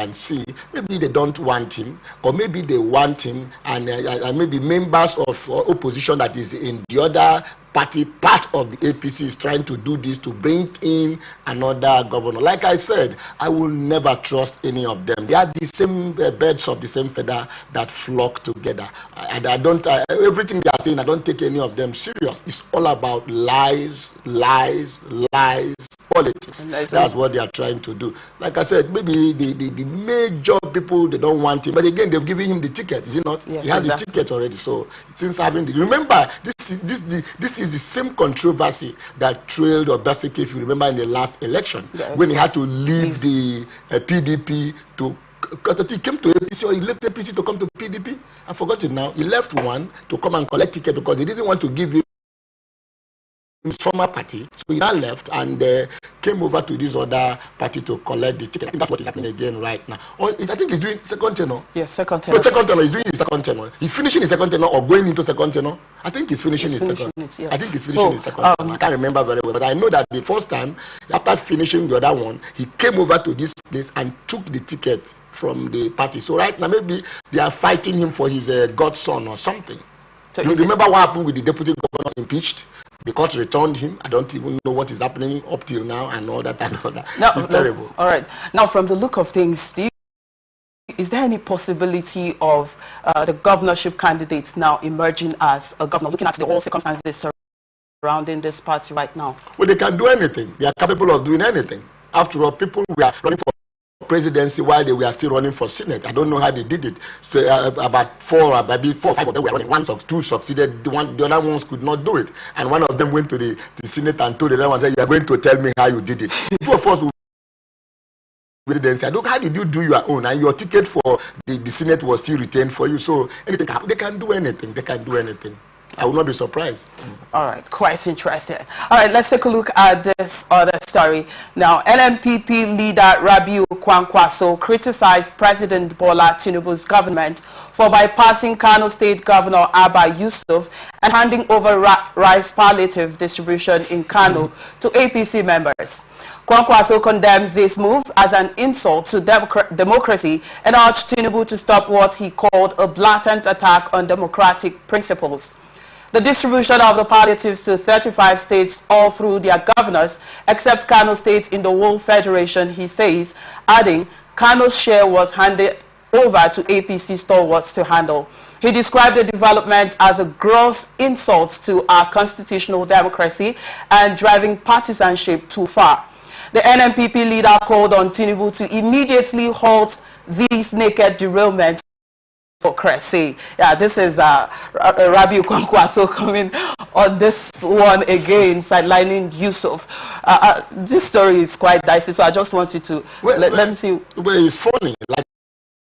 and see. Maybe they don't want him, or maybe they want him, and maybe members of opposition that is in the other party, part of the APC, is trying to do this to bring in another governor. Like I said, I will never trust any of them. They are the same birds of the same feather that flock together. And I don't, everything they are saying, I don't take any of them serious. It's all about lies, lies, lies, politics. That's what they are trying to do. Like I said, maybe the major people, they don't want him. But again, they've given him the ticket, is it not? Yes, he has the ticket already. So since having the, remember, this is the same controversy that trailed Obaseki, if you remember, in the last election, when he had to leave the PDP to, he came to APC, or he left APC to come to PDP. I forgot it now. He left one to come and collect ticket because they didn't want to give him his former party, so he now left and came over to this other party to collect the ticket. I think that's what is happening again right now. I think he's doing second tenor. Yes, second tenor. No, second tenor. He's doing his second tenor. He's finishing his second tenor or going into second tenor. I think he's finishing his second. I think he's finishing his second tenor. I can't remember very well, but I know that the first time, after finishing the other one, he came over to this place and took the ticket from the party. So right now, maybe they are fighting him for his godson or something. So you remember what happened with the deputy governor impeached? The court returned him. I don't even know what is happening up till now and all that and all that. No, it's terrible. All right. Now, from the look of things, is there any possibility of the governorship candidates now emerging as a governor, looking at the whole circumstances surrounding this party right now? Well, they can do anything. They are capable of doing anything. After all, people were running for presidency while they were still running for Senate. I don't know how they did it. So about four or 5 of them were running. Two succeeded. The other ones could not do it. And one of them went to the Senate and told the other one, said, "You are going to tell me how you did it." Two of us who presidency, look, how did you do your own? And your ticket for the Senate was still retained for you. So anything can happen. They can do anything. They can do anything. I will not be surprised. All right, quite interesting. All right, let's take a look at this other story. Now, NNPP leader Rabiu Kwankwaso criticized President Bola Tinubu's government for bypassing Kano State Governor Abba Yusuf and handing over rice palliative distribution in Kano to APC members. Kwankwaso condemned this move as an insult to democracy and urged Tinubu to stop what he called a blatant attack on democratic principles. The distribution of the palliatives to 35 states all through their governors, except Kano State in the whole federation, he says, adding, Kano's share was handed over to APC stalwarts to handle. He described the development as a gross insult to our constitutional democracy and driving partisanship too far. The NNPP leader called on Tinubu to immediately halt these naked derailments. Yeah, this is Rabiu Kwankwaso coming on this one again, sidelining Yusuf. This story is quite dicey, so I just want you to let me see. Well, it's funny. Like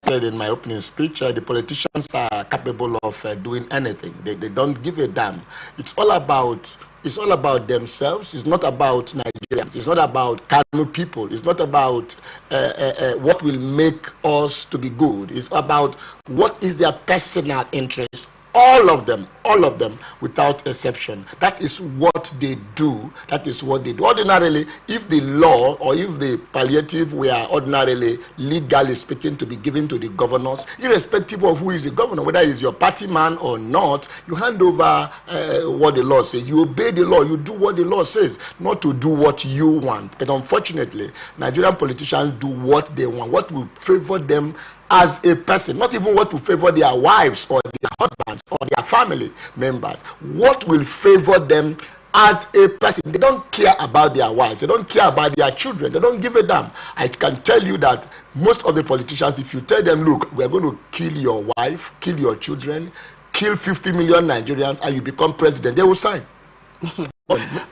I said in my opening speech, the politicians are capable of doing anything. They don't give a damn. It's all about themselves. It's not about Nigerians. It's not about Kano people. It's not about what will make us to be good. It's about what is their personal interest. All of them, without exception. That is what they do. That is what they do. Ordinarily, if the law or if the palliative were ordinarily, legally speaking, to be given to the governors, irrespective of who is the governor, whether he's your party man or not, you hand over what the law says. You obey the law. You do what the law says, not to do what you want. But unfortunately, Nigerian politicians do what they want, what will favor them as a person, not even what will favor their wives or their husbands or their family members. What will favor them as a person. They don't care about their wives. They don't care about their children. They don't give a damn. I can tell you that most of the politicians, if you tell them, look, we're going to kill your wife, kill your children, kill 50 million Nigerians, and you become president, they will sign.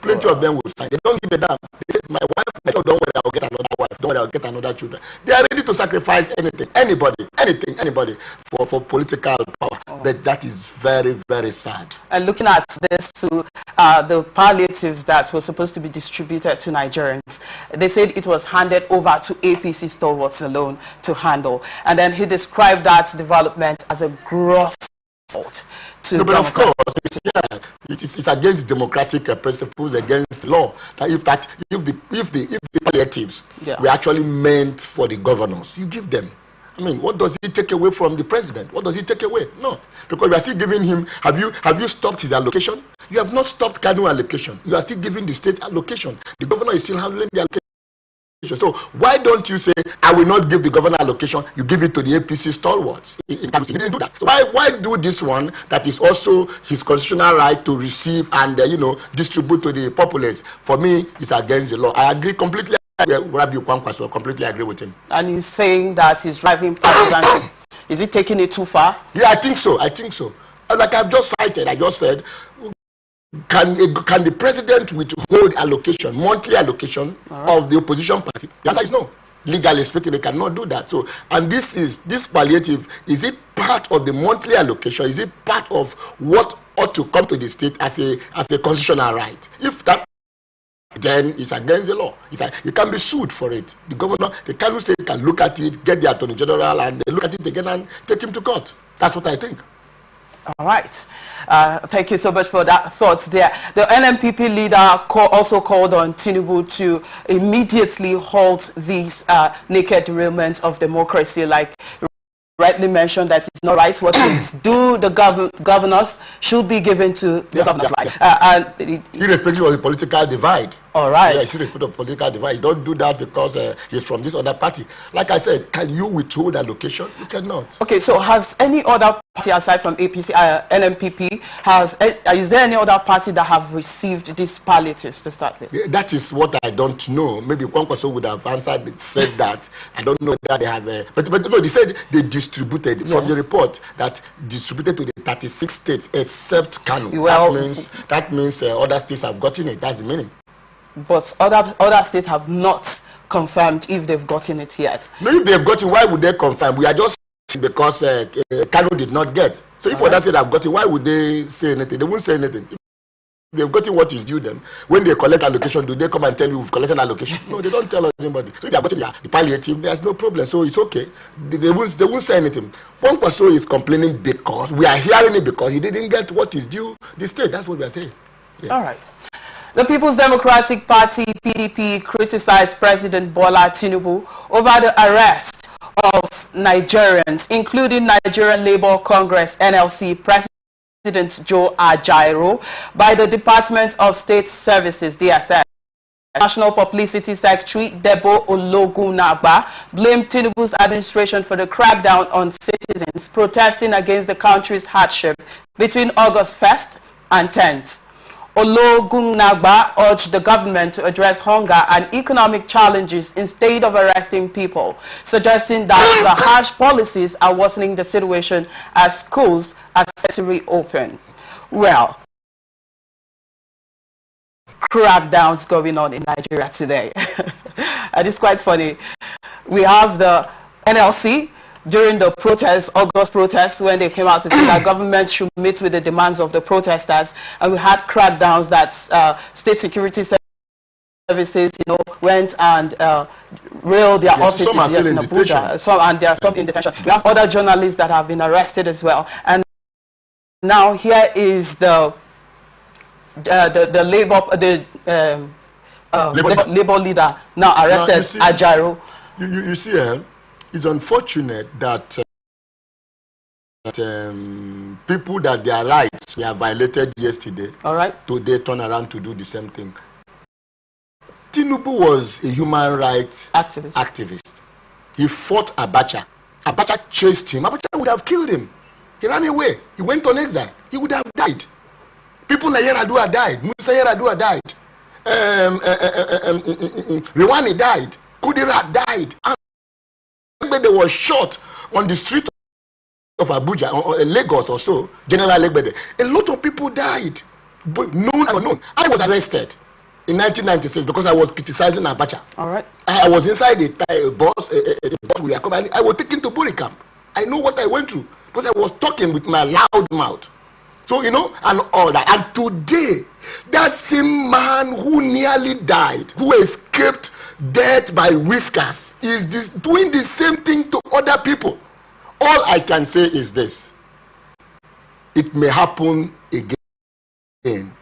Plenty of them will sign. They don't give a damn. They say, my wife, don't worry, I'll get another wife. Don't worry, I'll get another children. They are ready to sacrifice anything, anybody for political power. But that is very, very sad. And looking at this to the palliatives that were supposed to be distributed to Nigerians, they said it was handed over to APC stalwarts alone to handle. And then he described that development as a gross to no, but of course, it's against democratic principles, against law. That if the palliatives were actually meant for the governors, you give them. I mean, what does it take away from the president? What does it take away? No, because you are still giving him. Have you stopped his allocation? You have not stopped Kanu allocation. You are still giving the state allocation. The governor is still handling the allocation. So why don't you say, I will not give the governor allocation, you give it to the APC stalwarts? He didn't do that. So why do this one that is also his constitutional right to receive and distribute to the populace? For me, it's against the law. I agree completely. Rabbi Kwankwaso, completely agree with him. And he's saying that he's driving partisanship. Is he taking it too far? Yeah, I think so. Like I've just cited, I just said, can the president withhold allocation, monthly allocation of the opposition party? The answer is no. Legally speaking, they cannot do that. So, and this palliative, is it part of the monthly allocation? Is it part of what ought to come to the state as a constitutional right? If that, then it's against the law. You can be sued for it. The governor, the Kanu State can look at it, get the attorney general, and they look at it again and take him to court. That's what I think. All right. Thank you so much for that thoughts there. The NMPP leader also called on Tinubu to immediately halt these naked derailments of democracy, like rightly mentioned that it's not right. What is due the governors should be given to the governors. Irrespective of the political divide. All right. Yeah, irrespective of political divide. You don't do that because he's from this other party. Like I said, can you withhold allocation? You cannot. Okay, so has any other party aside from APC, NMPP, is there any other party that have received these palliatives to start with? Yeah, that is what I don't know. Maybe Kwankwaso would have said that. I don't know that they have. But no, they said they distributed from the report that distributed to the 36 states except Kanu. Well, that means other states have gotten it. That's the meaning. But other states have not confirmed if they've gotten it yet. No, if they've gotten, why would they confirm? We are just because Kanu did not get. So if others said I've got it, why would they say anything? They won't say anything. If they've gotten what is due them. When they collect allocation, do they come and tell you we've collected allocation? No, they don't tell anybody. So if they have gotten the palliative, there's no problem. So it's okay. They won't say anything. Kwankwaso is complaining because we are hearing it because he didn't get what is due the state. That's what we are saying. Yes. All right. The People's Democratic Party, PDP, criticized President Bola Tinubu over the arrest of Nigerians, including Nigerian Labour Congress, NLC, President Joe Ajaero, by the Department of State Services, DSS. National Publicity Secretary Debo Ologunagba blamed Tinubu's administration for the crackdown on citizens protesting against the country's hardship between August 1st and 10th. Ologunagba urged the government to address hunger and economic challenges instead of arresting people, suggesting that the harsh policies are worsening the situation as schools are set to reopen. Well, crackdowns going on in Nigeria today. And it's quite funny. We have the NLC during the protests, August protests, when they came out to say that government should meet with the demands of the protesters, and we had crackdowns that state security services, went and railed their offices in Abuja. And there are some in detention. We have other journalists that have been arrested as well. And now here is the labor leader now arrested, Ajaero. You see, it's unfortunate that people that their rights were violated yesterday, today turn around to do the same thing. Tinubu was a human rights activist. He fought Abacha. Abacha chased him. Abacha would have killed him. He ran away. He went on exile. He would have died. People like Yaradua died. Musa Yaradua died. Rwani died. Kudira died. Legbede was shot on the street of Abuja or Lagos or so. General Legbede. A lot of people died, known and unknown. I was arrested in 1996 because I was criticizing Abacha. All right. I was inside a bus we accompanied. I was taken to Buri camp. I know what I went through because I was talking with my loud mouth. So, and all that. And today, that same man who nearly died, who escaped death by whiskers, is doing the same thing to other people. All I can say is this. it may happen again.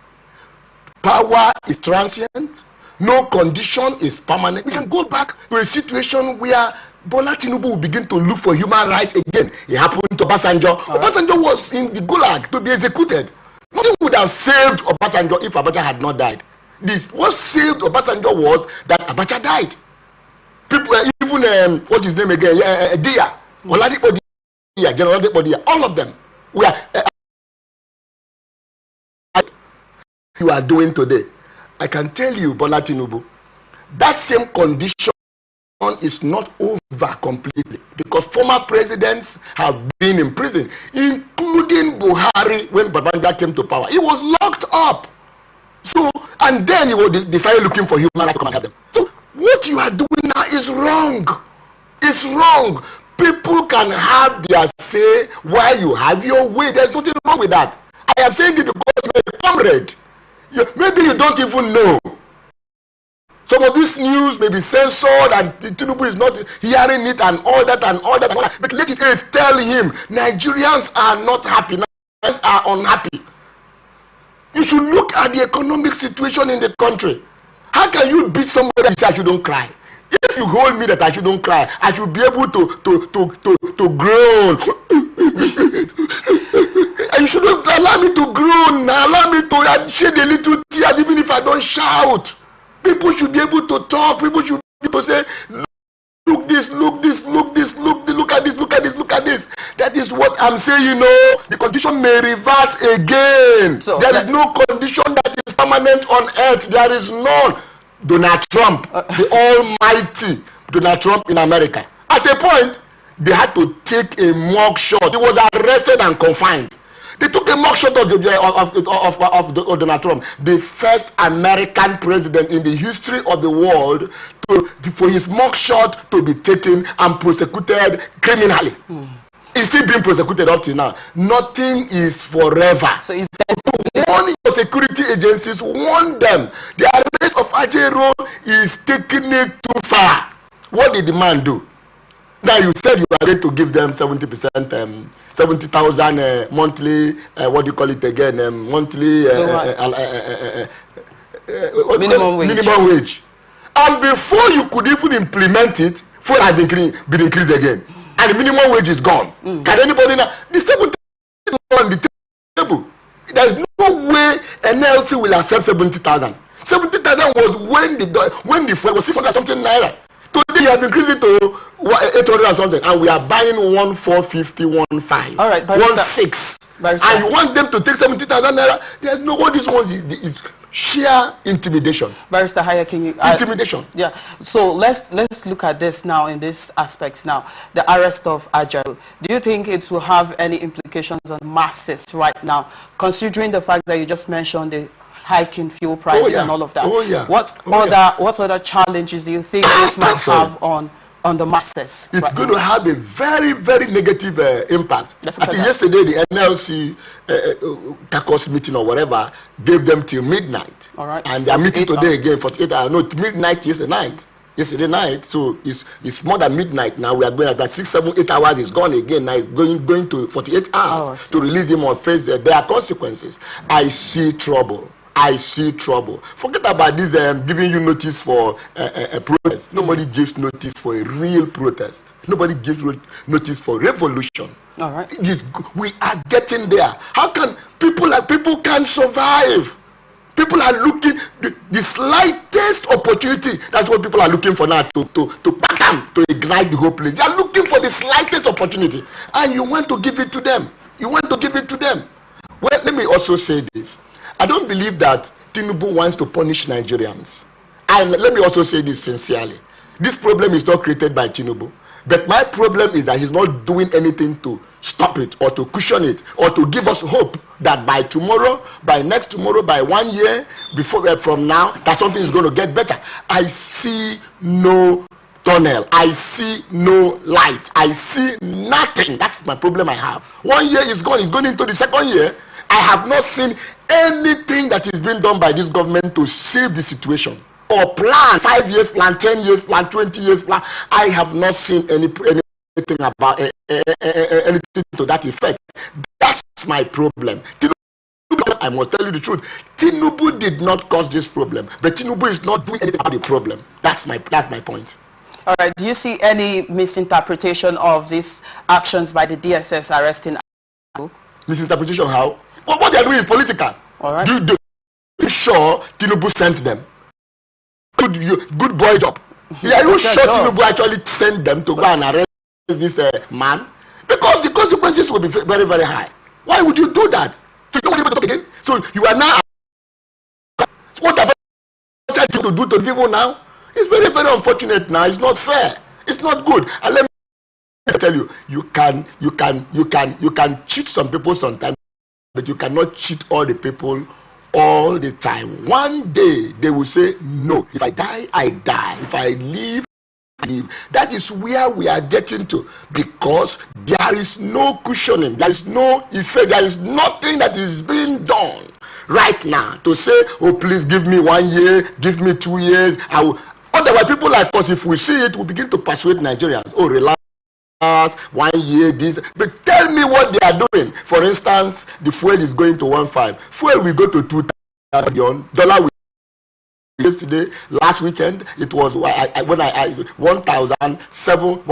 Power is transient. No condition is permanent. We can go back to a situation where Bola Tinubu will begin to look for human rights again. It happened to Obasanjo. Obasanjo was in the Gulag to be executed. Nothing would have saved Obasanjo if Abacha had not died. What saved Obasanjo was that Abacha died. People, even what's his name again? Dia, Oladipo Dia, General Oladipo Dia, all of them were. You are doing today. I can tell you, Bola Tinubu, that same condition is not over completely, because former presidents have been in prison, including Buhari. When Babangida came to power, he was locked up. So, and then he decided looking for human rights to come and help them. So what you are doing now is wrong. It's wrong. People can have their say while you have your way. There's nothing wrong with that. I have said it because you're a comrade. Maybe you don't even know. Some of this news may be censored and Tinubu is not hearing it and all that and all that. And all that. But let it tell him, Nigerians are not happy. Nigerians are unhappy. You should look at the economic situation in the country. How can you beat somebody and say I shouldn't cry? If you hold me that I shouldn't cry, I should be able to groan. And you shouldn't allow me to groan. Allow me to shed a little tears even if I don't shout. People should be able to talk. People should be able to say, look this, look this, look this, look at this, look at this, look at this. That is what I'm saying, you know. The condition may reverse again. So there is no condition that is permanent on earth. There is none. Donald Trump, the almighty Donald Trump in America. At a point, they had to take a mug shot. He was arrested and confined. They took a mug shot of Donald Trump, the first American president in the history of the world for his mug shot to be taken and prosecuted criminally. He's still being prosecuted up to now. Nothing is forever. So is that warn your security agencies, warn them. The arrest of Ajero is taking it too far. What did the man do? Now you said you are going to give them 70%, 70,000 monthly. What do you call it again? Monthly minimum wage. And before you could even implement it, fuel has been increased again, and the minimum wage is gone. Can anybody now? The 70,000 on the table. There's no way NLC will accept 70,000. 70,000 was when the fuel was 600 something naira. Today you have increased it to 800 and something, and we are buying 1,450, 1,500, all right, 1,600, and you want them to take 70,000 naira? There's no what this one is sheer intimidation. Barrister Haya, can you intimidation? Yeah. So let's look at this now in this aspect now. The arrest of Ajaero. Do you think it will have any implications on masses right now, considering the fact that you just mentioned the hiking fuel prices and all of that? What other challenges do you think this might have on the masses? It's going to have a very, very negative impact. I think yesterday the NLC CACOS meeting or whatever gave them till midnight. All right. And they are meeting today again 48 hours. No, midnight yesterday night. So it's more than midnight now. We are going at that 6, 7, 8 hours is gone again. Now it's going to 48 hours to release him or face their consequences. I see trouble. I see trouble. Forget about this giving you notice for a protest. Nobody gives notice for a real protest. Nobody gives notice for revolution. All right. We are getting there. How can people can survive? People are looking the slightest opportunity. That's what people are looking for now to ignite the whole place. They are looking for the slightest opportunity, and you want to give it to them. You want to give it to them. Well, let me also say this. I don't believe that Tinubu wants to punish Nigerians. And let me also say this sincerely. This problem is not created by Tinubu. But my problem is that he's not doing anything to stop it or to cushion it or to give us hope that by tomorrow, by next tomorrow, by 1 year from now, that something is going to get better. I see no tunnel. I see no light. I see nothing. That's my problem I have. 1 year is gone. It's going into the second year. I have not seen anything that is being done by this government to save the situation or plan 5 years plan, 10 years plan, 20 years plan. I have not seen anything about anything to that effect. That's my problem. I must tell you the truth. Tinubu did not cause this problem, but Tinubu is not doing anything about the problem. That's my point. All right. Do you see any misinterpretation of these actions by the DSS arresting? Misinterpretation how? Well, what they are doing is political. All right. Do you sure Tinubu sent them? Good boy job. Are you sure Tinubu actually sent them to go and arrest this man? Because the consequences will be very, very high. Why would you do that? So you don't want to talk again? So you are now... What have I tried to do to people now? It's very, very unfortunate now. It's not fair. It's not good. And let me tell you, you can cheat some people sometimes, but you cannot cheat all the people all the time. One day they will say, no, if I die, I die. If I live, I live. That is where we are getting to, because there is no cushioning, there is no effect, there is nothing that is being done right now to say, oh, please give me 1 year, give me 2 years. Otherwise, people like us, if we see it, we begin to persuade Nigerians. Oh, relax. 1 year, this, but tell me what they are doing. For instance, the fuel is going to 1.5. Fuel will go to $2,000. Dollar will, yesterday, last weekend, it was when I 1,007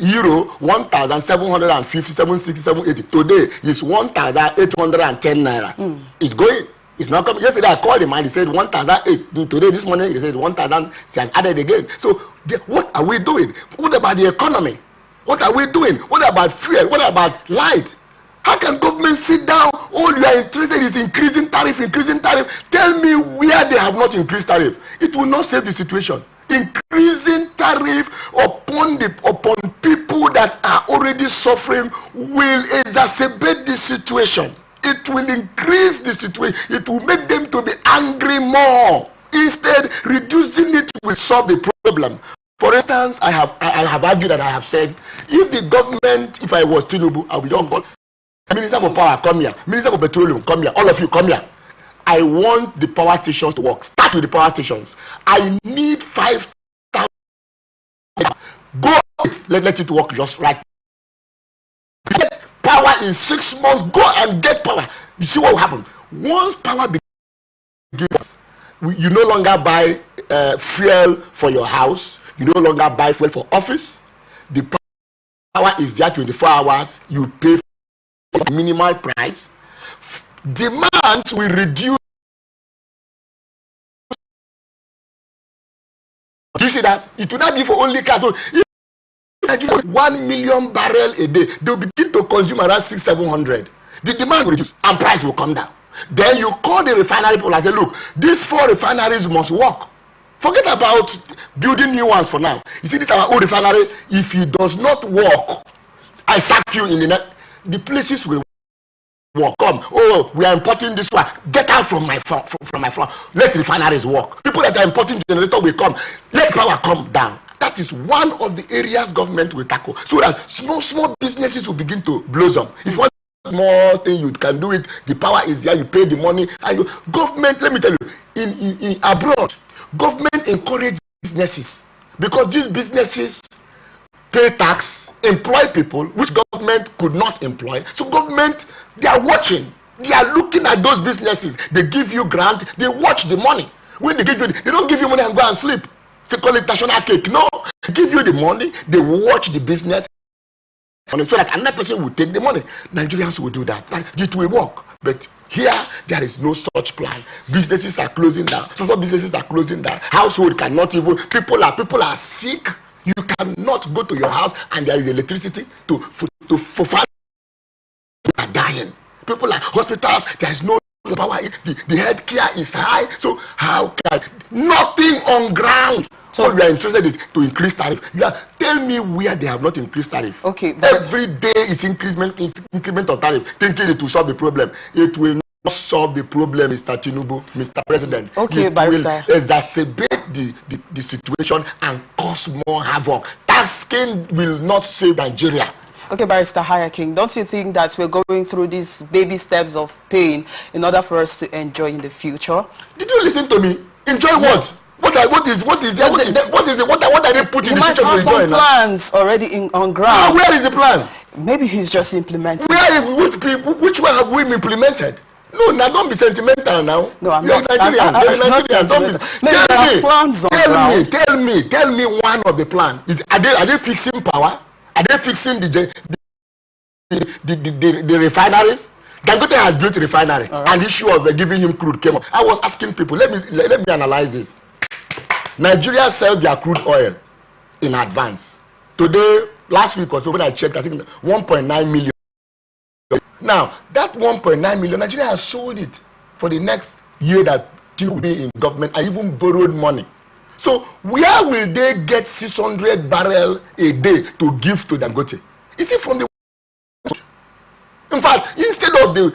euro, 1,750, 760, 780. Today is 1,810 naira. It's going. It's not coming. Yesterday I called him and he said 1,008. Today, this morning, he said 1,000. He has added again. So what are we doing? What about the economy? What are we doing? What about fuel? What about light? How can government sit down? All you are interested is increasing tariff, increasing tariff. Tell me where they have not increased tariff. It will not save the situation. Increasing tariff upon people that are already suffering will exacerbate the situation. It will increase the situation. It will make them to be angry more. Instead, reducing it will solve the problem. For instance, I have argued and I have said, if the government, if I was Tinubu, I would just call Minister for Power, come here. Minister for Petroleum, come here. All of you, come here. I want the power stations to work. Start with the power stations. I need 5,000. Go, let it work just right. Get power in 6 months. Go and get power. You see what will happen? Once power begins, you no longer buy fuel for your house. You no longer buy fuel for office. The power is there 24 hours. You pay for the minimal price. Demand will reduce. Do you see that? It will not be for only cars. So if 1 million barrels a day, they will begin to consume around 600-700. The demand will reduce and price will come down. Then you call the refinery people and say, look, these 4 refineries must work. Forget about building new ones for now. You see, this is our old refinery. If it does not work, I sack you in the net. The places will work. Come, oh, we are importing this one. Get out from my farm. Let refineries work. People that are importing generator will come. Let power come down. That is one of the areas government will tackle, so that small businesses will begin to blossom. If you want more thing, you can do it. The power is there. You pay the money. And government, let me tell you, in abroad, government encourage businesses because these businesses pay tax, employ people which government could not employ. So government, they are watching, they are looking at those businesses. They give you grant, they watch the money. When they give you, they don't give you money and go and sleep. They call it national cake. No, they give you the money, they watch the business, so that another person will take the money. Nigerians will do that. Like, it will work. But here, there is no such plan. Businesses are closing down. Some businesses are closing down. Household cannot even. People are sick. You cannot go to your house and there is electricity for family. People are dying. People are hospitals. There is no power. The health care is high. So how can nothing on ground? So all we are interested is to increase tariff. Tell me where they have not increased tariff. Okay. Every day is increment of tariff, thinking it will solve the problem. It will not solve the problem, Mr. Tinubu, Mr. President. Okay, it will exacerbate the situation and cause more havoc. Taxing will not save Nigeria. Okay, Barrister Hayaking, don't you think that we're going through these baby steps of pain in order for us to enjoy in the future? Did you listen to me? Enjoy what? What are they putting in the future for enjoying? Plans already on ground. Where is the plan? Maybe he's just implementing. Which one have we implemented? No, now don't be sentimental now. No, I'm You're not. Nigerian. I'm You're not Nigerian. Don't be. Tell me one of the plan. Are they fixing power? Are they fixing the refineries? Dangote has built a refinery, right. And the issue of giving him crude came up. I was asking people. Let me analyze this. Nigeria sells their crude oil in advance. Today, last week or so, when I checked, I think 1.9 million. Now, that 1.9 million, Nigeria has sold it for the next year that he will be in government and even borrowed money. So, where will they get 600 barrels a day to give to Dangote? Is it from the... In fact, instead of the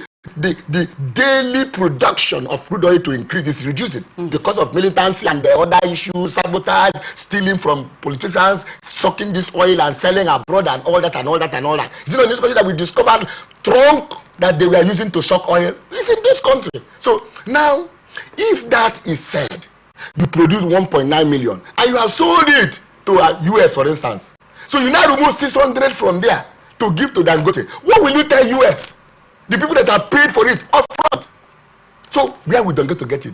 daily production of crude oil to increase, it's reducing because of militancy and the other issues, sabotage, stealing from politicians, sucking this oil and selling abroad and all that and all that and all that. Is it in this country that we discovered trunk that they were using to suck oil? It's in this country. So now, if that is said, you produce 1.9 million and you have sold it to US, for instance. So you now remove 600 from there to give to Dangote. What will you tell US? The people that are paid for it up front. So where we don't get to get it?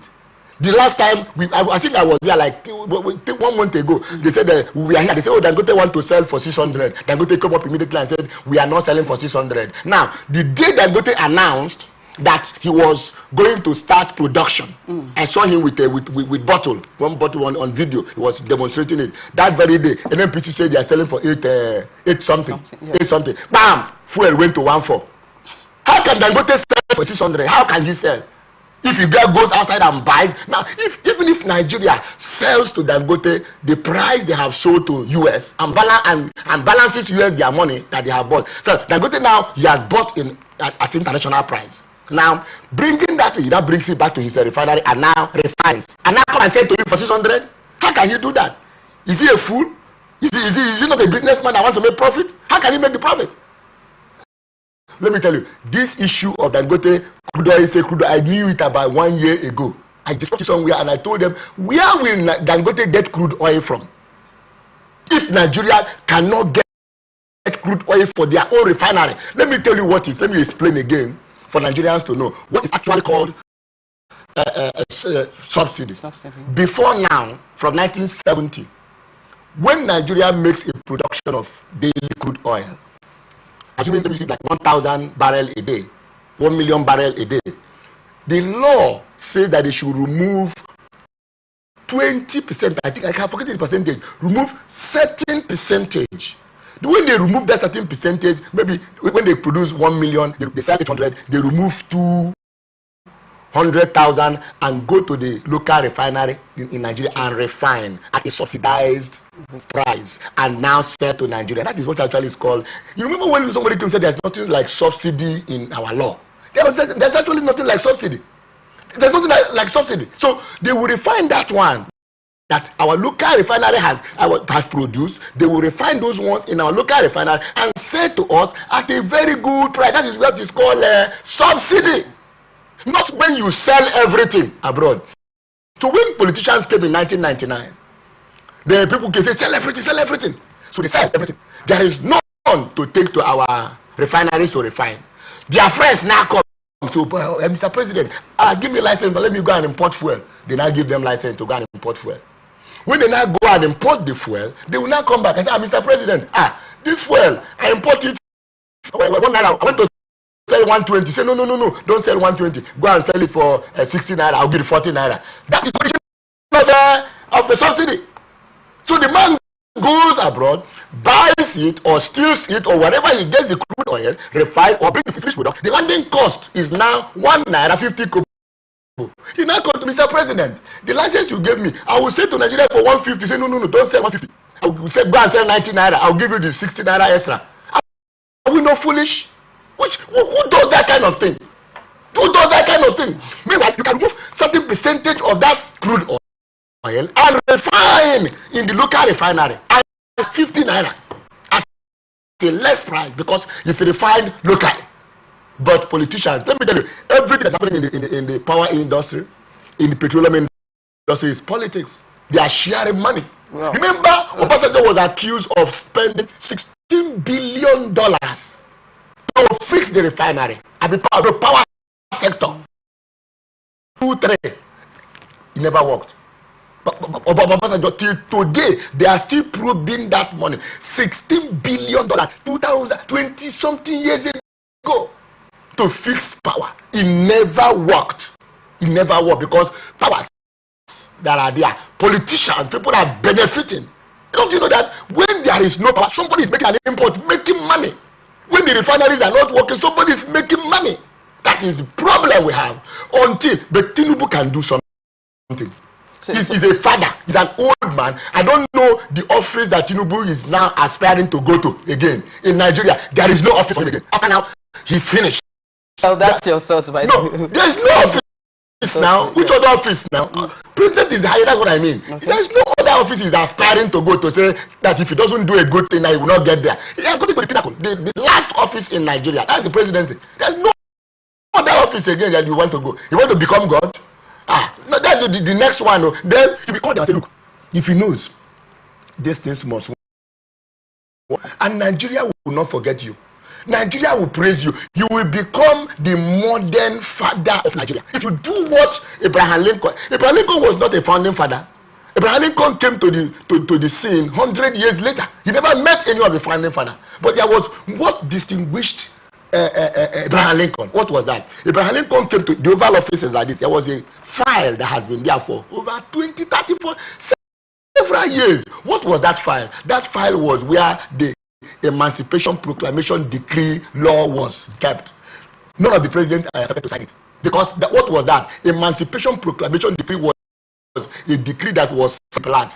The last time I think I was there like 1 month ago. They said that we are here. They said, oh, Dangote want to sell for 600. Dangote come up immediately and said we are not selling for 600. Now the day Dangote announced that he was going to start production, I saw him with one bottle on video. He was demonstrating it that very day. NNPC said they are selling for 8 something. Bam! Fuel went to 1.4. How can Dangote sell for 600? How can he sell? If you goes outside and buys. Now, even if Nigeria sells to Dangote the price they have sold to US and balances US their money that they have bought. So Dangote now, he has bought at international price. Now, bringing that to you, that brings it back to his refinery and now refines. And now come and sell to you for 600? How can he do that? Is he a fool? Is he not a businessman that wants to make profit? How can he make the profit? Let me tell you, this issue of Dangote crude oil, I knew it about 1 year ago. I discussed it somewhere and I told them, where will Dangote get crude oil from? If Nigeria cannot get crude oil for their own refinery, let me tell you what is. Let me explain again for Nigerians to know what is actually called subsidy. Before now, from 1970, when Nigeria makes a production of daily crude oil, assuming like 1,000 barrels a day, 1 million barrels a day, the law says that they should remove 20%. I think I can forget the percentage. Remove certain percentage. When they remove that certain percentage, maybe when they produce 1 million, they sell 800, they remove 200,000 and go to the local refinery in Nigeria and refine at a subsidized price and now sell to Nigeria. That is what actually is called. You remember when somebody came and said there's nothing like subsidy in our law? There's actually nothing like subsidy. There's nothing like subsidy. So they will refine that one that our local refinery has produced. They will refine those ones in our local refinery and sell to us at a very good price. That is what is called subsidy. Not when you sell everything abroad. So when politicians came in 1999, the people can say sell everything. So they sell everything. There is none to take to our refineries to refine. Their friends now come to, Mr. President, give me a license, let me go and import fuel. They now give them license to go and import fuel. When they now go and import the fuel, they will now come back and say, Mr. President, this fuel, I import it. I want to sell 120. Say, no, don't sell 120. Go and sell it for 60 naira. I'll give you 40 naira. That is of a subsidy. So the man goes abroad, buys it or steals it or whatever he gets the crude oil, refines or brings the finished product. The landing cost is now 1 naira 50 kobo. He now comes to Mr. President. The license you gave me, I will say to Nigeria for 150. Say no, don't sell 150. I will say go and sell 90 naira. I'll give you the 60 naira extra. Are we not foolish? Who does that kind of thing? Who does that kind of thing? Meanwhile, you can remove certain percentage of that crude oil and refine in the local refinery at 50 naira at a less price because it's refined locally. But politicians, let me tell you, everything that's happening in the power industry, in the petroleum industry is politics. They are sharing money. Wow. Remember, Obasanjo was accused of spending $16 billion the refinery. I be part of the power sector. 2, 3. It never worked. But till today, they are still probing that money. $16 billion, 20 something years ago, to fix power. It never worked. It never worked because powers that are there, politicians, people are benefiting. Don't you know that when there is no power, somebody is making an import, making money. When the refineries are not working, somebody is making money. That is the problem we have. Until the Tinubu can do something. He's a father. He's an old man. I don't know the office that Tinubu is now aspiring to go to again. In Nigeria, there is no office for him again. After now, he's finished. Well, that's your thoughts, by the way. No, there is no office now. Which other office now? President is higher. That's what I mean. Okay. There is no other office he's aspiring to go to say that if he doesn't do a good thing, he will not get there. He has got to go to the pinnacle. The last office in Nigeria, that's the presidency. There's no other office again that you want to go. You want to become God? No, that's the next one. No. Then you be called and say, look, if he knows these things must work, and Nigeria will not forget you. Nigeria will praise you. You will become the modern father of Nigeria. If you do what Abraham Lincoln was not a founding father. Abraham Lincoln came to the scene 100 years later. He never met any of the founding father. But there was what distinguished Abraham Lincoln. What was that? Abraham Lincoln came to the Oval Offices like this. There was a file that has been there for over 20, 30, several years. What was that file? That file was where the Emancipation Proclamation Decree law was kept. None of the presidents accepted to sign it. Because what was that? Emancipation Proclamation Decree was a decree that was simplified.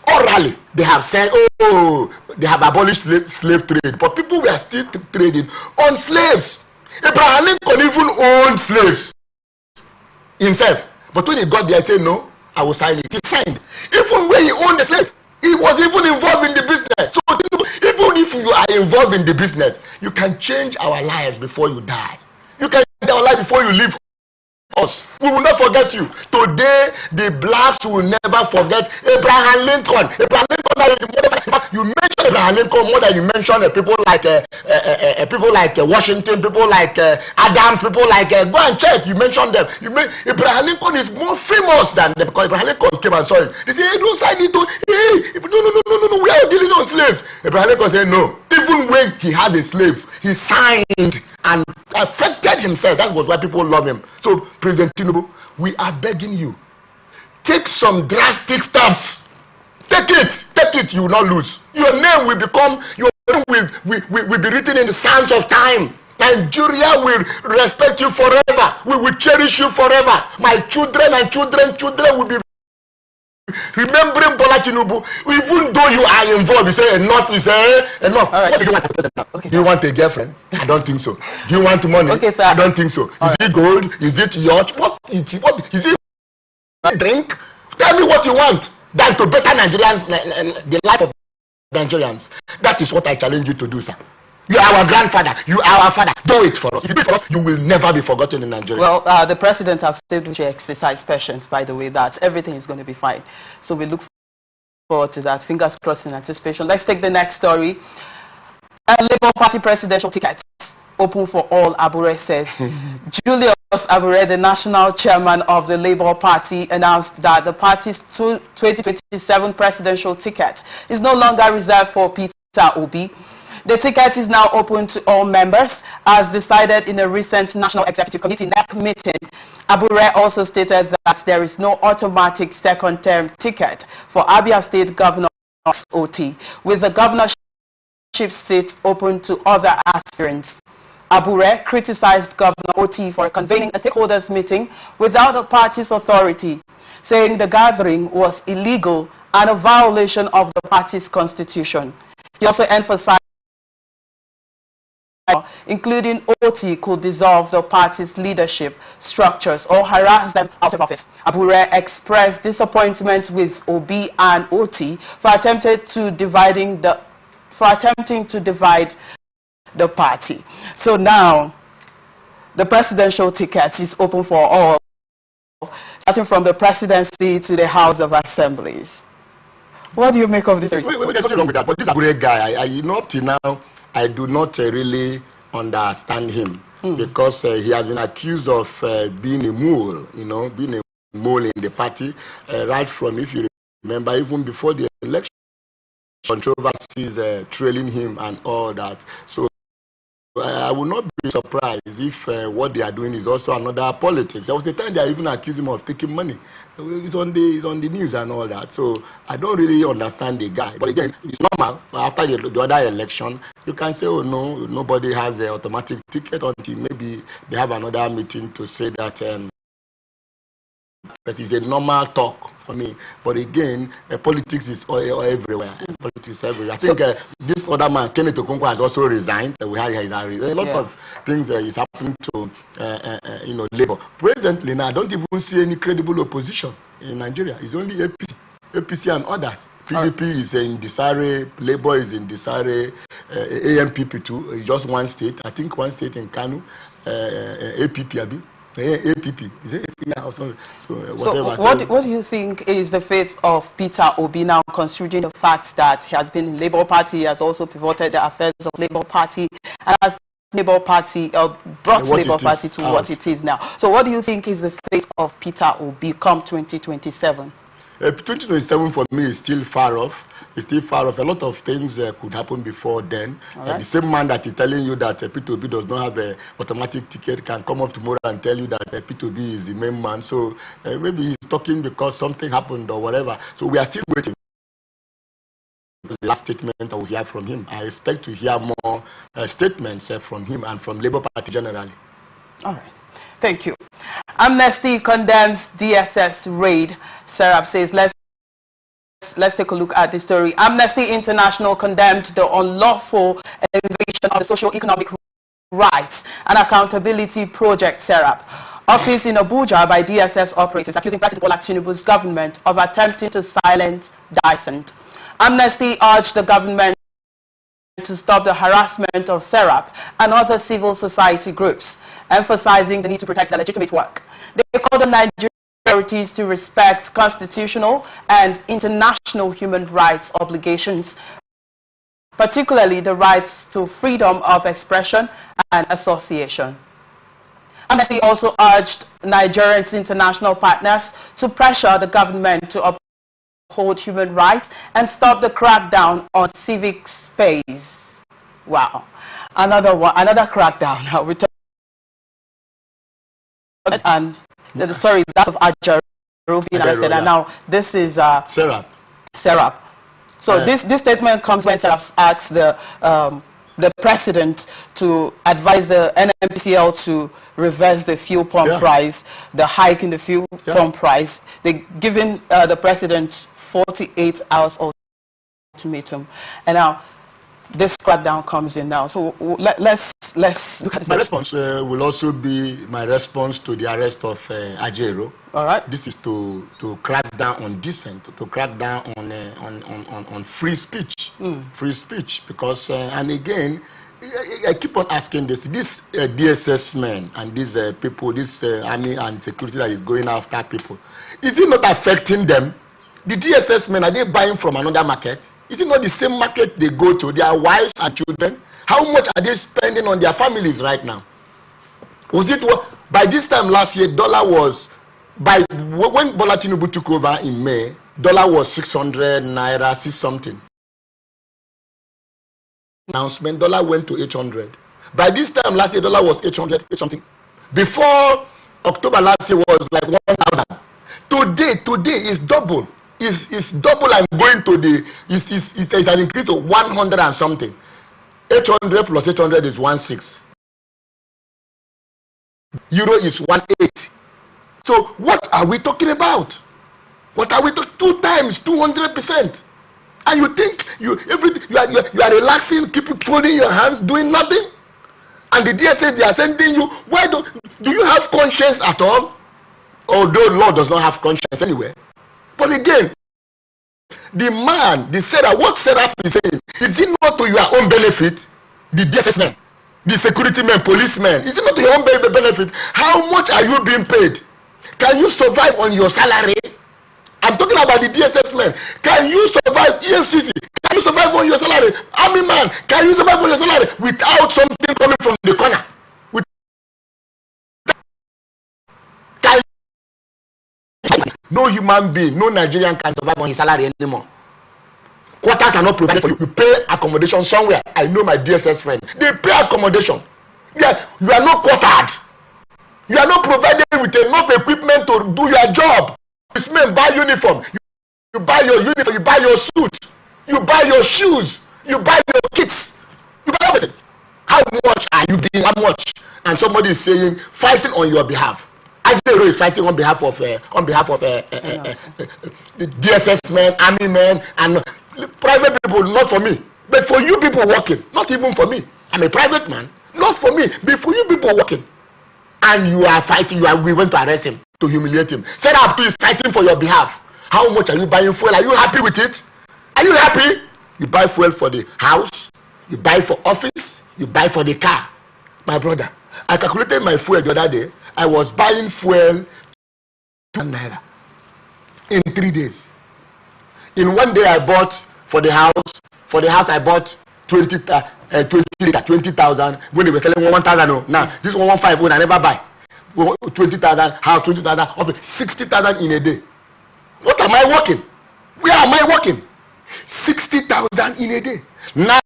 Orally, they have said, oh, they have abolished slave trade. But people were still trading on slaves. Abraham Lincoln even owned slaves himself. But when he got there, he said, no, I will sign it. He signed. Even when he owned the slave, he was even involved in the business. So even if you are involved in the business, you can change our lives before you die. You can change our life before you leave us. We will not forget you. Today, the blacks will never forget Abraham Lincoln. Abraham Lincoln is the mother. You mention Abraham Lincoln more than you mention people like Washington, people like Adams, people like go and check. You mention them. Abraham Lincoln is more famous than them because Abraham Lincoln came and saw it. They say, hey, don't sign it. No, we are dealing with slaves. Abraham Lincoln said, no. Even when he has a slave, he signed and affected himself. That was why people love him. So, President Tinubu, we are begging you, take some drastic steps. Take it, you will not lose. Your name will become, your name will be written in the sands of time. Nigeria will respect you forever. We will cherish you forever. My children and children will be remembering Bola Tinubu. Even though you are involved, you say enough is enough. Right. What do you want? Okay, do you want a girlfriend? I don't think so. Do you want money? Okay, sir. I don't think so. Is it gold? Is it yacht? What is it? Drink? Tell me what you want. Than to better Nigerians, the life of Nigerians. That is what I challenge you to do, sir. You are our grandfather. You are our father. Do it for us. If you do it for us, you will never be forgotten in Nigeria. Well, the president has said we should exercise patience, by the way, that everything is going to be fine. So we look forward to that. Fingers crossed in anticipation. Let's take the next story. Labour Party presidential tickets open for all, Abure says. Julius Abure, the national chairman of the Labour Party, announced that the party's 2027 presidential ticket is no longer reserved for Peter Obi. The ticket is now open to all members, as decided in a recent National Executive Committee NEC meeting. Abure also stated that there is no automatic second-term ticket for Abia State Governor OT, with the governorship seat open to other aspirants. Abure criticized Governor Oti for convening a stakeholders meeting without the party's authority, saying the gathering was illegal and a violation of the party's constitution. He also emphasized including Oti could dissolve the party's leadership structures or harass them out of office. Abure expressed disappointment with Obi and Oti for attempting to divide the party. So now, the presidential ticket is open for all, starting from the presidency to the House of Assemblies. What do you make of this? Wait, there's nothing wrong with that. But this Abure guy, up till now, I do not really understand him because he has been accused of being a mole, being a mole in the party, right from, if you remember, even before the election, controversies trailing him and all that. So I would not be surprised if what they are doing is also another politics. There was a time they even accused him of taking money. It's on the news and all that. So I don't really understand the guy. But again, it's normal. After the other election, you can say, oh no, nobody has an automatic ticket until maybe they have another meeting to say that it's a normal talk for me. But again, politics is everywhere. Politics is everywhere. I think this other man, Kenneth Okonkwo, has also resigned. We had a lot of things is happening to Labour. Presently now, I don't even see any credible opposition in Nigeria. It's only APC and others. PDP is in disarray, Labour is in disarray, AMPP too. It's just one state. I think one state in Kano, APP, Abi. APP. Is it APP or something? So what do you think is the fate of Peter Obi now, considering the fact that he has been in Labour Party, he has also pivoted the affairs of Labour Party, and has Labour Party brought Labour Party to what it is now? So what do you think is the fate of Peter Obi come 2027? 2027 for me is still far off. It's still far off. A lot of things could happen before then. The same man that is telling you that Peter Obi does not have an automatic ticket can come up tomorrow and tell you that Peter Obi is the main man. So maybe he's talking because something happened or whatever. So we are still waiting. The last statement I will hear from him. I expect to hear more statements from him and from Labour Party generally. All right. Thank you. Amnesty condemns DSS raid. Serap says, let's take a look at the story. Amnesty International condemned the unlawful invasion of the socio-economic rights and accountability project, Serap. Office in Abuja by DSS operatives accusing President Bola Tinubu's government of attempting to silence dissent. Amnesty urged the government to stop the harassment of Serap and other civil society groups, emphasizing the need to protect their legitimate work. They called on Nigerian authorities to respect constitutional and international human rights obligations, particularly the rights to freedom of expression and association. Amnesty also urged Nigerians' international partners to pressure the government to uphold human rights and stop the crackdown on civic space. Wow. Another crackdown. Now we talk and sorry, that of Ajaero being arrested, and now this is Serap. So this statement comes when Serap asks the president to advise the NMPCL to reverse the fuel pump price, the hike in the fuel pump price. They're giving the president 48 hours ultimatum, and now this crackdown comes in now. So let's look at this. My response will also be my response to the arrest of Ajaero. All right. This is to crack down on dissent, to crack down on free speech, free speech. Because and again, I keep on asking this DSS men and these people, this army and security that is going after people, is it not affecting them? The DSS men, are they buying from another market? Is it not the same market they go to, their wives and children? How much are they spending on their families right now? Was it what, by this time last year, dollar was, when Bola Tinubu took over in May, dollar was 600 naira, 6 something. Announcement, dollar went to 800. By this time last year, dollar was 800, 8 something. Before October last year was like 1,000. Today is double. Is double and going to the it's an increase of 100 and something. 800 plus 800 is 16. Euro is 18. So what are we talking about? What are we talking? 2 times 200%. And you think you are relaxing, keep folding your hands, doing nothing? And the DSS, they are sending you. Why do you have conscience at all? Although law does not have conscience anyway. But again, the man, the setup, what setup is saying, is it not to your own benefit? The DSS men, the security men, policemen, is it not to your own benefit? How much are you being paid? Can you survive on your salary? I'm talking about the DSS men. Can you survive EFCC? Can you survive on your salary? Army man, can you survive on your salary without something coming from the no human being, no Nigerian can survive on his salary anymore. Quarters are not provided for you. You pay accommodation somewhere. I know my DSS friend. They pay accommodation. Yeah, you are not quartered. You are not provided with enough equipment to do your job. This men buy uniform. You buy your uniform. You buy your suit. You buy your shoes. You buy your kits. You buy everything. How much are you being? How much? And somebody is saying, fighting on your behalf. Ajero is fighting on behalf of the DSS men, army men, and private people. Not for me, but for you people working. Not even for me. I'm a private man. Not for me, but for you people working. And you are fighting. We went to arrest him, to humiliate him. Set up is fighting for your behalf. How much are you buying fuel? Are you happy with it? Are you happy? You buy fuel for the house. You buy for office. You buy for the car. My brother, I calculated my fuel the other day. I was buying fuel naira in 3 days. In 1 day, I bought for the house. For the house, I bought 20,000 when they were selling 1,000. No, now this 115 I never buy. 20,000 house, 20,000 office, 60,000 in a day. What am I working? Where am I working? 60,000 in a day. Now,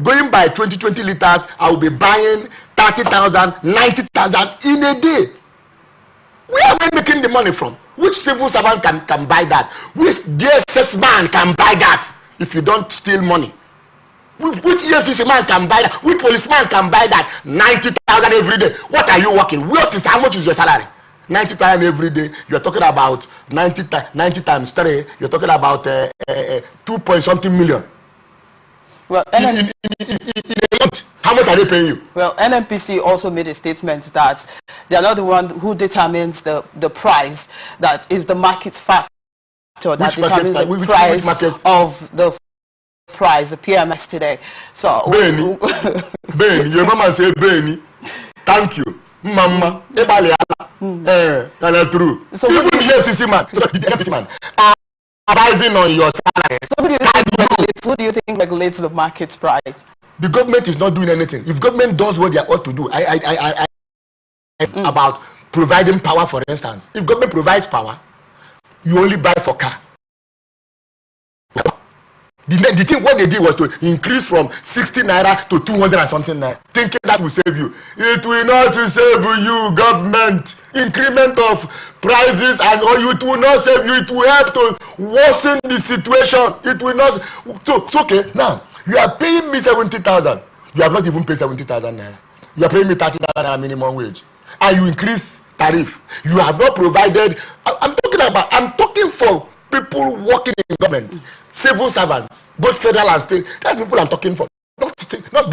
going by 20 liters, I will be buying 30,000, 90,000 in a day. Where am I making the money from? Which civil servant can buy that? Which DSS man can buy that if you don't steal money? Which EFCC man can buy that? Which policeman can buy that? 90,000 every day. What are you working? How much is your salary? 90,000 every day. You're talking about 90 times 3. You're talking about 2-point-something million. Well, in a month, how much are they paying you? Well, NNPC also made a statement that they are not the one who determines the price. That is the market factor that determines the price of the price, the PMS today. So, Benny, your mama say Benny, thank you, Mama. True. So even the FCC man, arriving on your salary. So who do you think regulates the market price? The government is not doing anything. If government does what they ought to do, about providing power, for instance. If government provides power, you only buy for car. The thing what they did was to increase from 60 naira to 200 and something naira, thinking that will save you. It will not save you, government. Increment of prices and it will not save you. It will help to worsen the situation. It will not. So okay, now you are paying me 70,000. You have not even paid 70,000 naira. You are paying me 30,000 naira minimum wage, and you increase tariff. You have not provided. I'm talking for people working in government, civil servants, both federal and state. That's people I'm talking for, not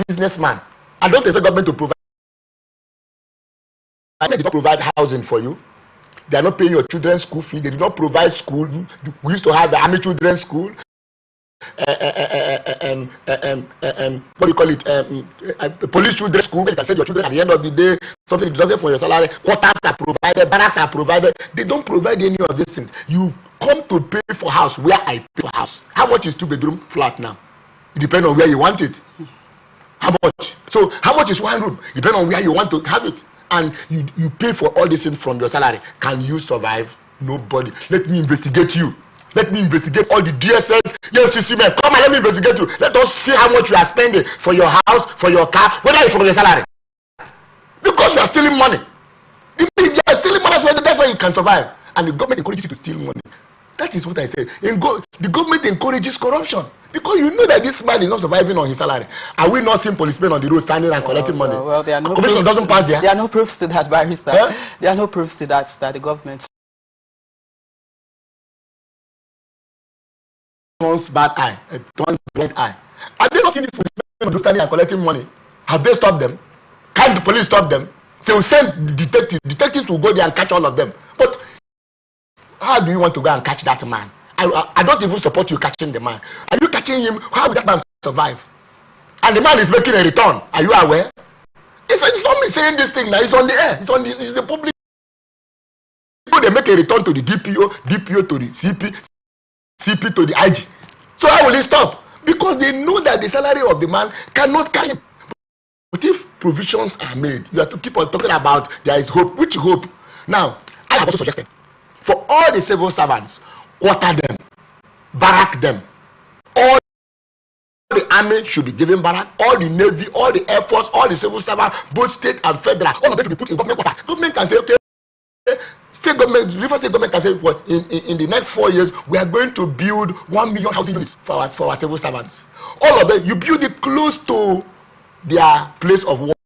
businessman. I don't expect government to provide. They did not provide housing for you. They are not paying your children's school fees. They did not provide school. We used to have the army children's school. What do you call it? Police children's school. You can send your children at the end of the day. Something deducted for your salary. Quarters are provided. Barracks are provided. They don't provide any of these things. You come to pay for house where I pay for house. How much is 2-bedroom flat now? It depends on where you want it. How much? So how much is 1 room? Depends on where you want to have it. And you pay for all these things from your salary. Can you survive? Nobody. Let me investigate you. Let me investigate all the DSS, EFCC men. Come and let me investigate you. Let us see how much you are spending for your house, for your car, whether it's for your salary. Because you are stealing money. You are stealing money, that's why you can survive. And the government encourages you to steal money. That is what I say. The government encourages corruption. Because you know that this man is not surviving on his salary. Are we not seeing policemen on the road standing and collecting money? Well, there are no commission doesn't pass there. There are no proofs to that, barrister. There are no proofs to that the government turns bad eye, turns blind eye. Have they not seen these policemen standing and collecting money? Have they stopped them? Can't the police stop them? They will send detectives. Detectives will go there and catch all of them. But how do you want to go and catch that man? I don't even support you catching the man. Are you catching him? How will that man survive? And the man is making a return. Are you aware? It's not me saying this thing now. It's on the air. It's the public. They make a return to the DPO to the CP to the IG. So how will it stop? Because they know that the salary of the man cannot carry him. But if provisions are made, you have to keep on talking about there is hope. Which hope? Now, I have also suggested for all the civil servants, quarter them, barrack them. All the army should be given barrack, all the navy, all the air force, all the civil servants, both state and federal, all of them should be put in government quarters. Government can say, okay, state government, River State government can say, well, in the next 4 years, we are going to build 1 million housing units for our civil servants. All of them, you build it close to their place of work,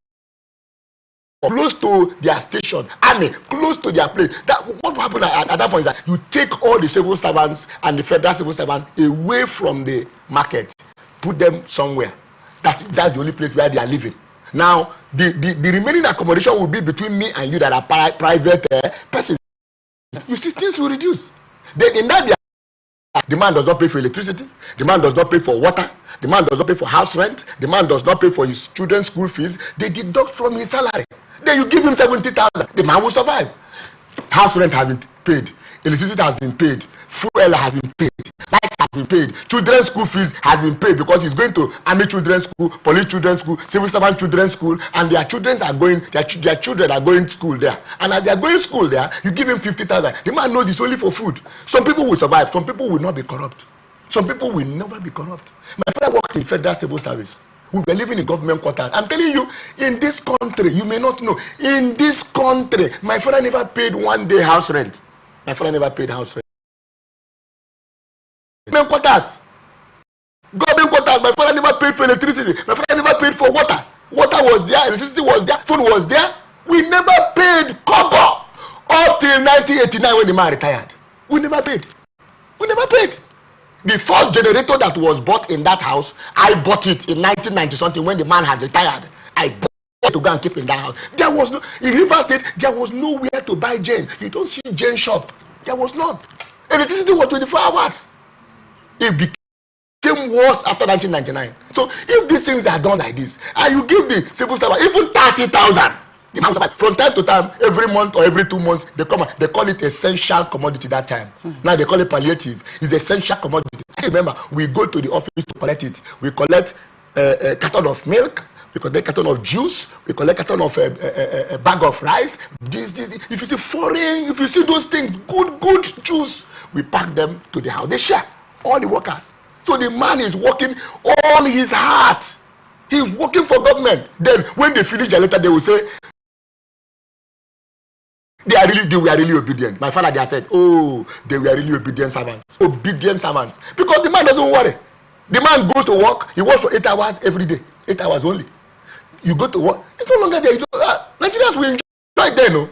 close to their station, army, close to their place. That what will happen at that point is that you take all the civil servants and the federal civil servants away from the market, put them somewhere. That's the only place where they are living. Now, the remaining accommodation will be between me and you that are private persons. You see, things will reduce. Then in that, the man does not pay for electricity, the man does not pay for water, the man does not pay for house rent, the man does not pay for his children's school fees. They deduct from his salary. Then you give him 70,000, the man will survive. House rent has been paid, electricity has been paid, fuel has been paid, lights has been paid, children's school fees has been paid because he's going to army children's school, police children's school, civil servant children's school, and their children are going, their children are going to school there. And as they are going to school there, you give him 50,000. The man knows it's only for food. Some people will survive, some people will not be corrupt. Some people will never be corrupt. My father worked in federal civil service. We were living in government quarters. I'm telling you, in this country, you may not know, in this country, my father never paid 1 day house rent. My father never paid house rent. Government quarters. Government quarters. My father never paid for electricity. My father never paid for water. Water was there, electricity was there, food was there. We never paid kobo up till 1989 when the man retired. We never paid. We never paid. The first generator that was bought in that house, I bought it in 1990 something when the man had retired. I bought it to go and keep in that house. There was no, in River State, there was nowhere to buy gen. You don't see gen shop. There was none. Electricity was 24 hours. It became worse after 1999. So if these things are done like this, and you give the civil servant even 30,000, the man survive. From time to time, every month or every 2 months, they come. They call it essential commodity that time. Now they call it palliative. It's essential commodity. I remember we go to the office to collect it. We collect a carton of milk. We collect a carton of juice. We collect a carton of a bag of rice. This. If you see foreign, if you see those things, good juice, we pack them to the house. They share all the workers. So the man is working all his heart. He's working for government. Then when they finish their letter, they will say, they were really obedient. My father there said, oh, they were really obedient servants. Obedient servants. Because the man doesn't worry. The man goes to work, he works for 8 hours every day. 8 hours only. You go to work, it's no longer there. Nigerians will enjoy there, no?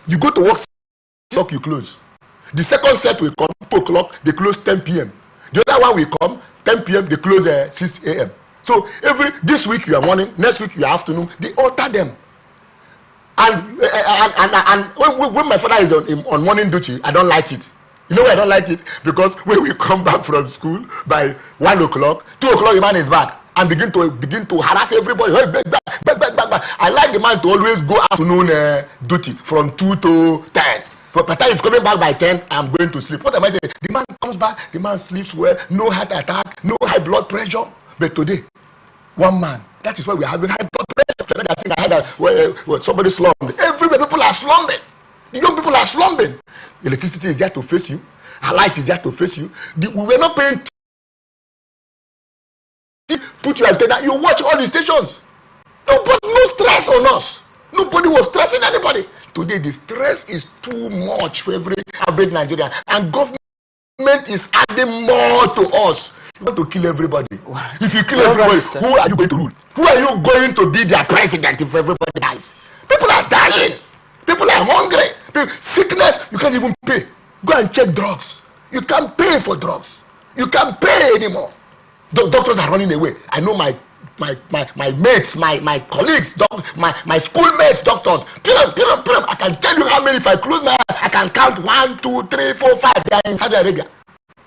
You go to work, 6 o'clock, you close. The second set will come, 2 o'clock, they close 10 p.m. The other one will come, 10 p.m., they close 6 a.m. So this week you are morning, next week you are afternoon, they alter them. And when my father is on morning duty, I don't like it. You know why I don't like it? Because when we come back from school by 1 o'clock, 2 o'clock the man is back and begin to harass everybody. Hey, back. I like the man to always go afternoon duty from 2 to 10. But by the time he's coming back by 10, I'm going to sleep. What am I saying? The man comes back, the man sleeps well, no heart attack, no high blood pressure. But today, one man, that is why we're having high blood pressure. I think I had where somebody slumped. Everywhere people are slumping. The young people are slumping. Electricity is there to face you. Our light is there to face you. We were not paying. Put your antenna. You watch all the stations. No stress on us. Nobody was stressing anybody. Today the stress is too much for every average Nigerian, and government is adding more to us. You want to kill everybody. If you kill everybody, who are you going to rule? Who are you going to be their president if everybody dies? People are dying. People are hungry. Sickness, you can't even pay. Go and check drugs. You can't pay for drugs. You can't pay anymore. The doctors are running away. I know my mates, my colleagues, my schoolmates, doctors. I can tell you how many. If I close my eyes, I can count 1, 2, 3, 4, 5. They are in Saudi Arabia.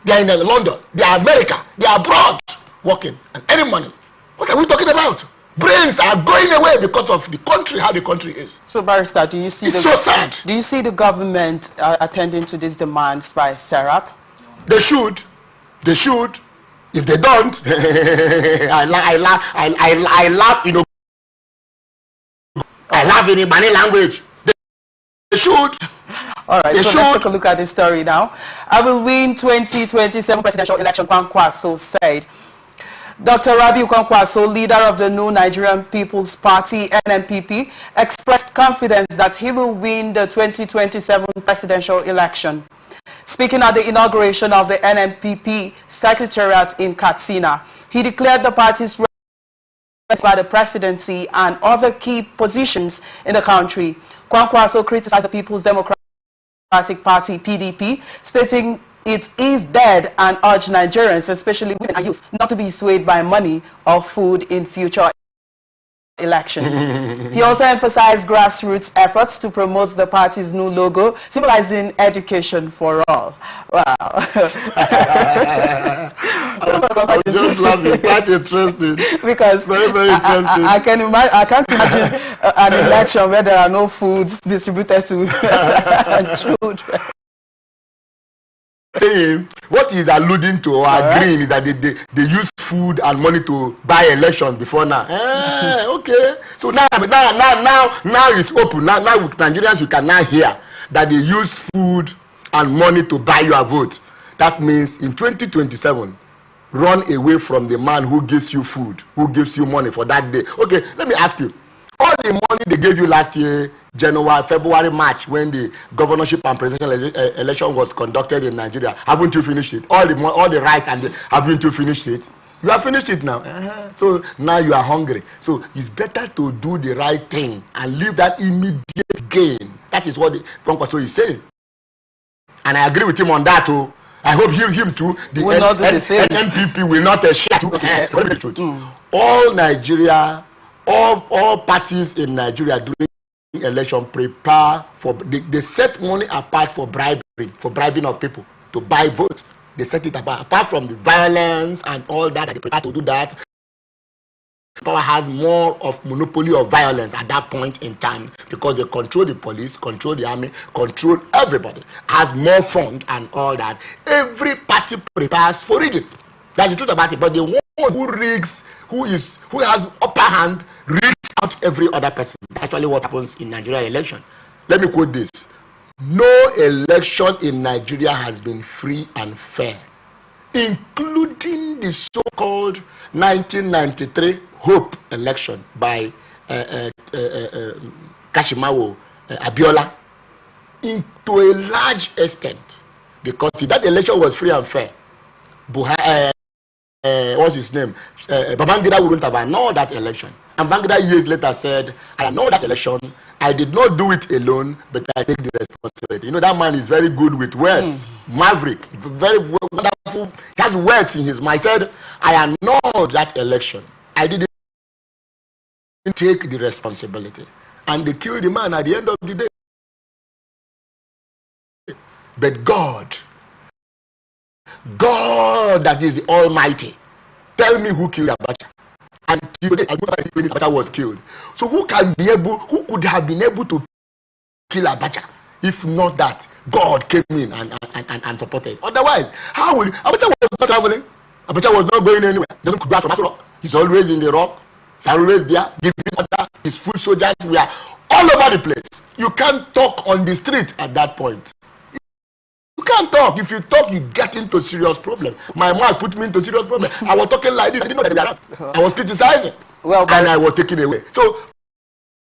They are in London. They are America. They are abroad working and earning money. What are we talking about? Brains are going away because of the country, how the country is. So, Barrister, do you see it's so sad. Do you see the government attending to these demands by Serap? They should. They should. If they don't, I laugh, you know. I laugh in Ibani language. They should. All right, so let's take a look at this story now. I will win 2027 presidential election, Kwankwaso said. Dr. Rabiu Kwankwaso, leader of the New Nigerian People's Party, NNPP, expressed confidence that he will win the 2027 presidential election. Speaking at the inauguration of the NNPP Secretariat in Katsina, he declared the party's readiness by the presidency and other key positions in the country. Kwankwaso criticized the People's Democratic Party, PDP, stating it is dead and urged Nigerians, especially women and youth, not to be swayed by money or food in future elections. He also emphasized grassroots efforts to promote the party's new logo, symbolizing education for all. Wow. I was just laughing, quite interesting. Because very, very interesting. I can't imagine an election where there are no foods distributed to children. Saying what he's alluding to or agreeing is that they use food and money to buy elections before now. Okay. So now it's open. Now with Nigerians, you can now hear that they use food and money to buy your vote. That means in 2027, run away from the man who gives you food, who gives you money for that day. Okay, let me ask you. All the money they gave you last year, January, February, March, when the governorship and presidential election was conducted in Nigeria, haven't you finished it? All the rice haven't you finished it? You have finished it now. So now you are hungry. So it's better to do the right thing and leave that immediate gain. That is what the Kwankwaso is saying. And I agree with him on that too. I hope him too. The NPP will not share too. All Nigeria, all parties in Nigeria during election prepare for they set money apart for bribing of people to buy votes. They set it apart from the violence and all that they prepare to do that. Power has more of monopoly of violence at that point in time because they control the police, control the army, control everybody, has more fund and all that. Every party prepares for rigging. That's the truth about it. But the one who rigs, who has upper hand, rigs out every other person. That's actually what happens in Nigeria election. Let me quote this. No election in Nigeria has been free and fair, including the so-called 1993 Hope election by Kashimawo Abiola, to a large extent, because if that election was free and fair, what's his name? Babangida wouldn't have annulled that election. And Babangida years later said, I annulled that election. I did not do it alone, but I take the responsibility. You know, that man is very good with words. Maverick, very wonderful. He has words in his mind. He said, I annulled that election. I didn't take the responsibility. And they killed the man at the end of the day. But God that is the Almighty, tell me who killed Abacha. And today, Abacha was killed. So who could have been able to kill Abacha if not that God came in and supported? Otherwise, how will Abacha was not traveling? Abacha was not going anywhere. Doesn't come back from Afro. He's always in the rock. He's always there, giving orders. His foot soldiers were all over the place. You can't talk on the street at that point. You can't talk. If you talk, you get into serious problem. My mom put me into serious problem. I was talking like this. I didn't know that they were around. I was criticizing. And I was taken away. So,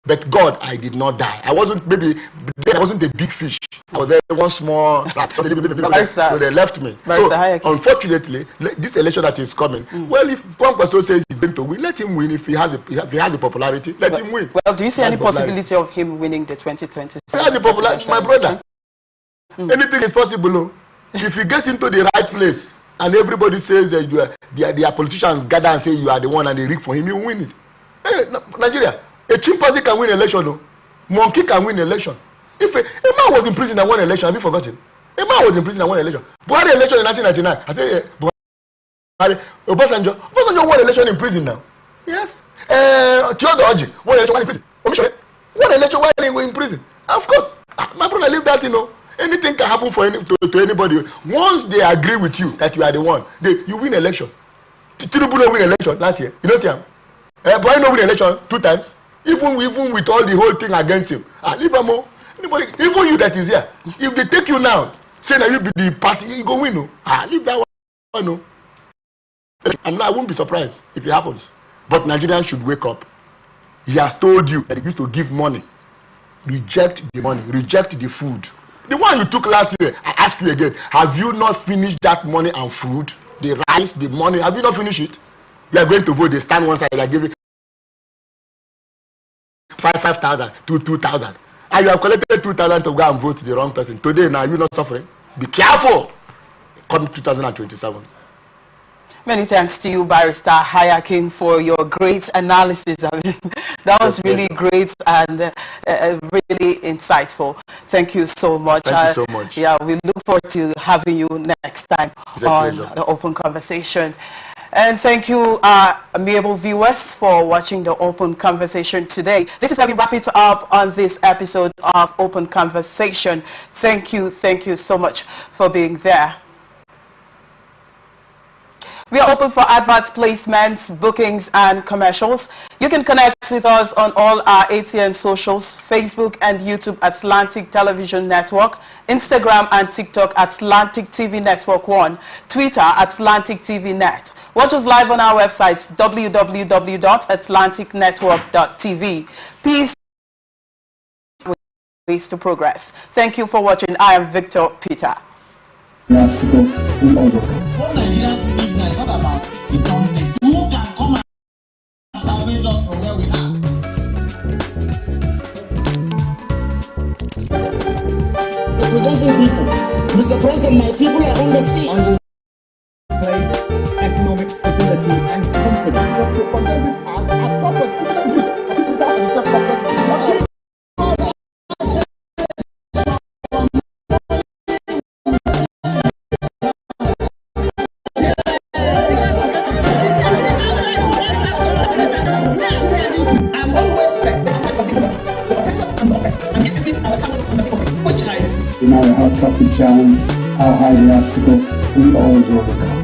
but God, I did not die. I wasn't a big fish. I was one small rat. So they left me. So unfortunately, this election that is coming, well, if Kwankwaso says he's going to win, let him win. If he has the popularity, let him win. Well, do you see any possibility of him winning the 2027? He has the popularity, my brother. Anything is possible. If he gets into the right place and everybody says that their politicians gather and say you are the one and they rig for him, you win it. Hey, Nigeria, a chimpanzee can win election, no? Monkey can win election. If a man was in prison and won election, have you forgotten? A man was in prison and won election. Buhari election in 1999. I say Buhari, Obasanjo won election in prison now. Yes. Theodore Oji won election in prison. Won election while in prison. Of course. My brother, leave that, you know. Anything can happen to anybody. Once they agree with you that you are the one, you win election. Tinubu no win election last year. You know, see him. Buhari no win election 2 times. Even with all the whole thing against him. Leave him. Anybody, even you that is here, if they take you now, say that you be the party, you go win. No? Leave that one. No. And I won't be surprised if it happens. But Nigerians should wake up. He has told you that he used to give money. Reject the money. Reject the food. The one you took last year, I ask you again, have you not finished that money and food? The rice, the money, have you not finished it? You are going to vote, they stand one side, they are giving 5,000 to 2,000. And you have collected 2,000 to go and vote the wrong person. Today, now, you're not suffering. Be careful. Come 2027. Many thanks to you, Barrister Hayakin, for your great analysis. I mean, that was really great and really insightful. Thank you so much. Thank you so much. Yeah, we look forward to having you next time on the Open Conversation. And thank you, amiable viewers, for watching the Open Conversation today. This is where we wrap it up on this episode of Open Conversation. Thank you so much for being there. We are open for adverts, placements, bookings, and commercials. You can connect with us on all our ATN socials, Facebook and YouTube at Atlantic Television Network, Instagram and TikTok at Atlantic TV Network 1, Twitter at Atlantic TV Net. Watch us live on our websites, www.atlanticnetwork.tv. Peace, ways to progress. Thank you for watching. I am Victor Peter. The obstacles we overcome. What Nigerians need now is not about the government. Who can come and salvage us from where we are? Representing people. Mr. President, my people are on the sea. Place economic stability and confidence. No matter how tough the challenge, how high the obstacles, we always overcome.